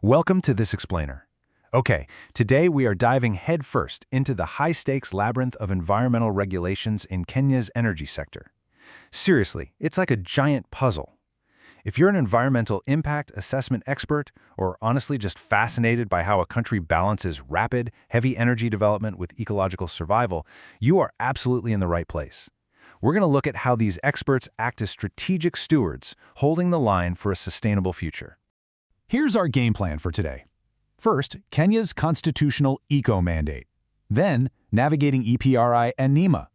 Welcome to this explainer. Okay, today we are diving headfirst into the high-stakes labyrinth of environmental regulations in Kenya's energy sector. Seriously, it's like a giant puzzle. If you're an environmental impact assessment expert, or honestly just fascinated by how a country balances rapid, heavy energy development with ecological survival, you are absolutely in the right place. We're going to look at how these experts act as strategic stewards, holding the line for a sustainable future. Here's our game plan for today. First, Kenya's constitutional eco-mandate. Then, navigating EPRI and NEMA.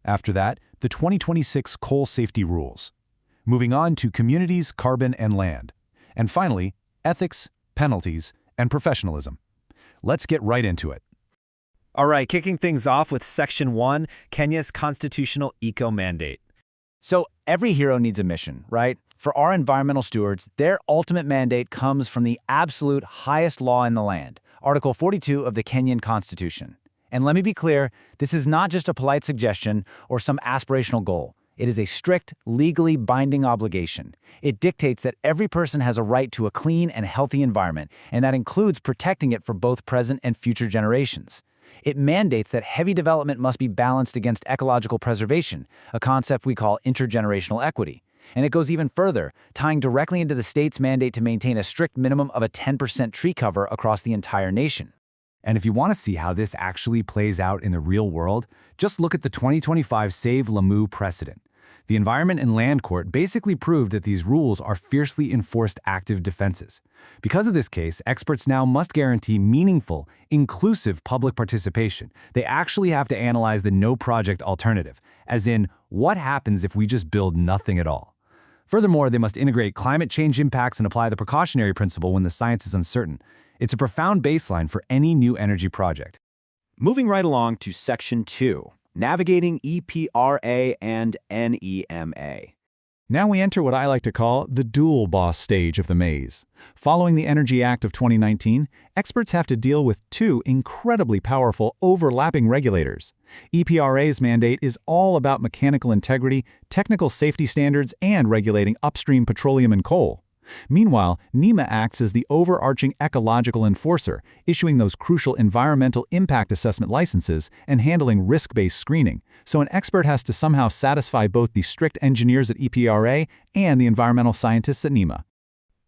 After that, the 2026 coal safety rules. Moving on to communities, carbon, and land. And finally, ethics, penalties, and professionalism. Let's get right into it. All right, kicking things off with Section 1, Kenya's constitutional eco-mandate. So every hero needs a mission, right? For our environmental stewards, their ultimate mandate comes from the absolute highest law in the land, Article 42 of the Kenyan Constitution. And let me be clear, this is not just a polite suggestion or some aspirational goal. It is a strict, legally binding obligation. It dictates that every person has a right to a clean and healthy environment, and that includes protecting it for both present and future generations. It mandates that heavy development must be balanced against ecological preservation, a concept we call intergenerational equity. And it goes even further, tying directly into the state's mandate to maintain a strict minimum of a 10% tree cover across the entire nation. And if you want to see how this actually plays out in the real world, just look at the 2025 Save Lamu precedent. The Environment and Land Court basically proved that these rules are fiercely enforced active defenses. Because of this case, experts now must guarantee meaningful, inclusive public participation. They actually have to analyze the no-project alternative, as in, what happens if we just build nothing at all? Furthermore, they must integrate climate change impacts and apply the precautionary principle when the science is uncertain. It's a profound baseline for any new energy project. Moving right along to Section 2, navigating EPRA and NEMA. Now we enter what I like to call the dual boss stage of the maze. Following the Energy Act of 2019, experts have to deal with two incredibly powerful overlapping regulators. EPRA's mandate is all about mechanical integrity, technical safety standards, and regulating upstream petroleum and coal. Meanwhile, NEMA acts as the overarching ecological enforcer, issuing those crucial environmental impact assessment licenses and handling risk-based screening. So an expert has to somehow satisfy both the strict engineers at EPRA and the environmental scientists at NEMA.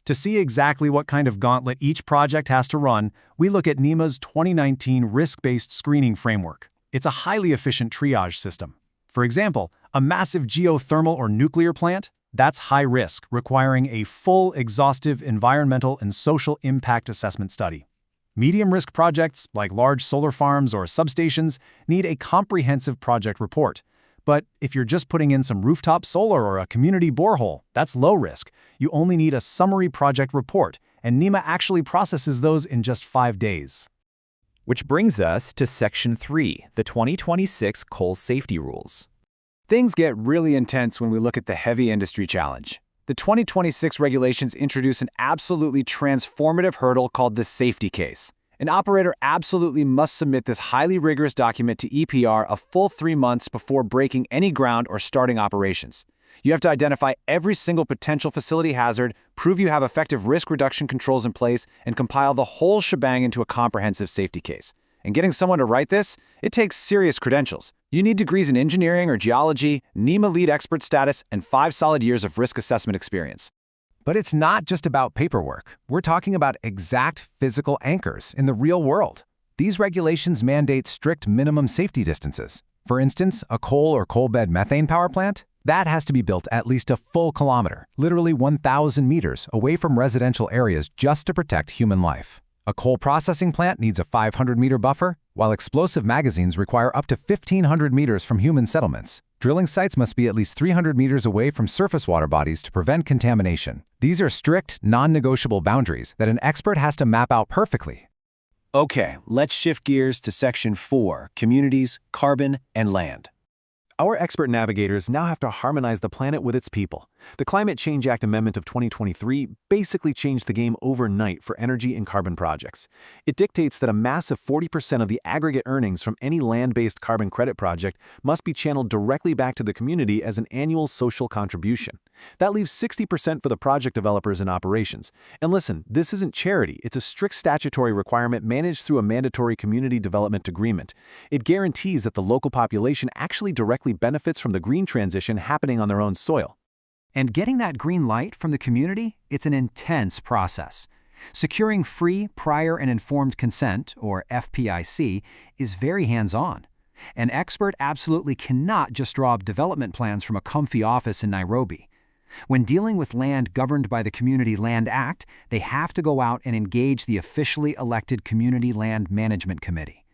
To see exactly what kind of gauntlet each project has to run, we look at NEMA's 2019 risk-based screening framework. It's a highly efficient triage system. For example, a massive geothermal or nuclear plant? That's high risk, requiring a full, exhaustive environmental and social impact assessment study. Medium-risk projects, like large solar farms or substations, need a comprehensive project report. But if you're just putting in some rooftop solar or a community borehole, that's low risk. You only need a summary project report, and NEMA actually processes those in just 5 days. Which brings us to Section 3, the 2026 coal safety rules. Things get really intense when we look at the heavy industry challenge. The 2026 regulations introduce an absolutely transformative hurdle called the safety case. An operator absolutely must submit this highly rigorous document to EPR a full 3 months before breaking any ground or starting operations. You have to identify every single potential facility hazard, prove you have effective risk reduction controls in place, and compile the whole shebang into a comprehensive safety case. And getting someone to write this, it takes serious credentials. You need degrees in engineering or geology, NEMA lead expert status, and 5 solid years of risk assessment experience. But it's not just about paperwork. We're talking about exact physical anchors in the real world. These regulations mandate strict minimum safety distances. For instance, a coal or coal bed methane power plant? That has to be built at least a full kilometer, literally 1,000 meters, away from residential areas just to protect human life. A coal processing plant needs a 500-meter buffer, while explosive magazines require up to 1,500 meters from human settlements. Drilling sites must be at least 300 meters away from surface water bodies to prevent contamination. These are strict, non-negotiable boundaries that an expert has to map out perfectly. Okay, let's shift gears to Section 4, communities, carbon, and land. Our expert navigators now have to harmonize the planet with its people. The Climate Change Act Amendment of 2023 basically changed the game overnight for energy and carbon projects. It dictates that a massive 40% of the aggregate earnings from any land-based carbon credit project must be channeled directly back to the community as an annual social contribution. That leaves 60% for the project developers and operations. And listen, this isn't charity, it's a strict statutory requirement managed through a mandatory community development agreement. It guarantees that the local population actually directly benefits from the green transition happening on their own soil. And getting that green light from the community, it's an intense process. Securing free, prior and informed consent, or FPIC, is very hands-on. An expert absolutely cannot just draw up development plans from a comfy office in Nairobi. When dealing with land governed by the Community Land Act, they have to go out and engage the officially elected Community Land Management Committee.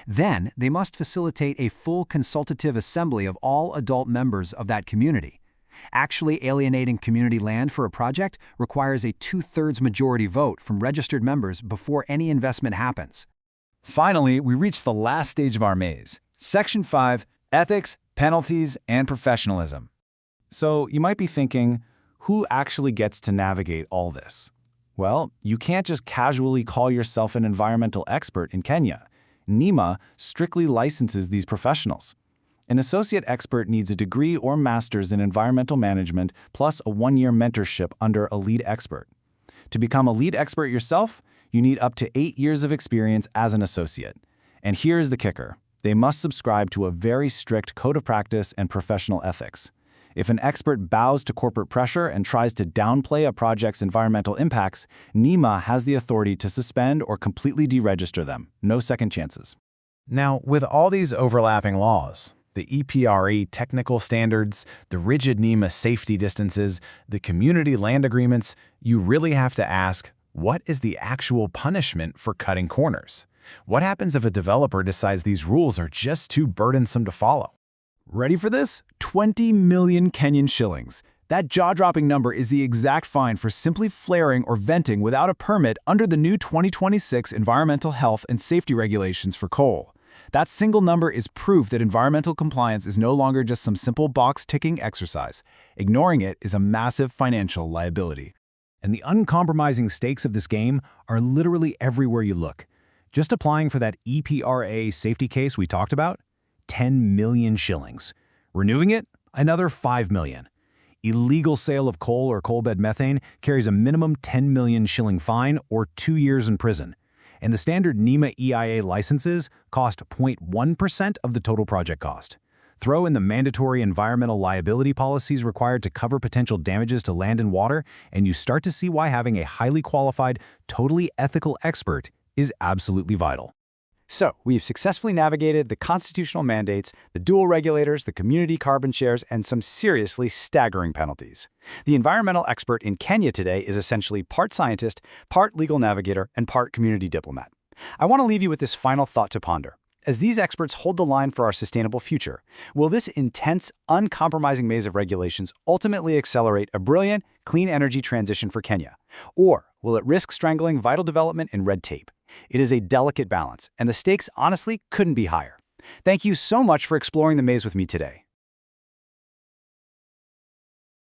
Then, they must facilitate a full consultative assembly of all adult members of that community. Actually alienating community land for a project requires a 2/3 majority vote from registered members before any investment happens. Finally, we reach the last stage of our maze. Section 5, Ethics, Penalties, and Professionalism. So you might be thinking, who actually gets to navigate all this? Well, you can't just casually call yourself an environmental expert in Kenya. NEMA strictly licenses these professionals. An associate expert needs a degree or master's in environmental management plus a 1-year mentorship under a lead expert. To become a lead expert yourself, you need up to 8 years of experience as an associate. And here's the kicker. They must subscribe to a very strict code of practice and professional ethics. If an expert bows to corporate pressure and tries to downplay a project's environmental impacts, NEMA has the authority to suspend or completely deregister them. No second chances. Now, with all these overlapping laws, the EPRA technical standards, the rigid NEMA safety distances, the community land agreements, you really have to ask, what is the actual punishment for cutting corners? What happens if a developer decides these rules are just too burdensome to follow? Ready for this? 20 million Kenyan shillings. That jaw-dropping number is the exact fine for simply flaring or venting without a permit under the new 2026 Environmental Health and Safety Regulations for coal. That single number is proof that environmental compliance is no longer just some simple box-ticking exercise. Ignoring it is a massive financial liability. And the uncompromising stakes of this game are literally everywhere you look. Just applying for that EPRA safety case we talked about? 10 million shillings. Renewing it? Another 5 million. Illegal sale of coal or coal bed methane carries a minimum 10 million shilling fine or 2 years in prison. And the standard NEMA EIA licenses cost 0.1% of the total project cost. Throw in the mandatory environmental liability policies required to cover potential damages to land and water, and you start to see why having a highly qualified, totally ethical expert is absolutely vital. So, we've successfully navigated the constitutional mandates, the dual regulators, the community carbon shares, and some seriously staggering penalties. The environmental expert in Kenya today is essentially part scientist, part legal navigator, and part community diplomat. I want to leave you with this final thought to ponder. As these experts hold the line for our sustainable future, will this intense, uncompromising maze of regulations ultimately accelerate a brilliant, clean energy transition for Kenya? Or will it risk strangling vital development in red tape? It is a delicate balance, and the stakes honestly couldn't be higher. Thank you so much for exploring the maze with me today.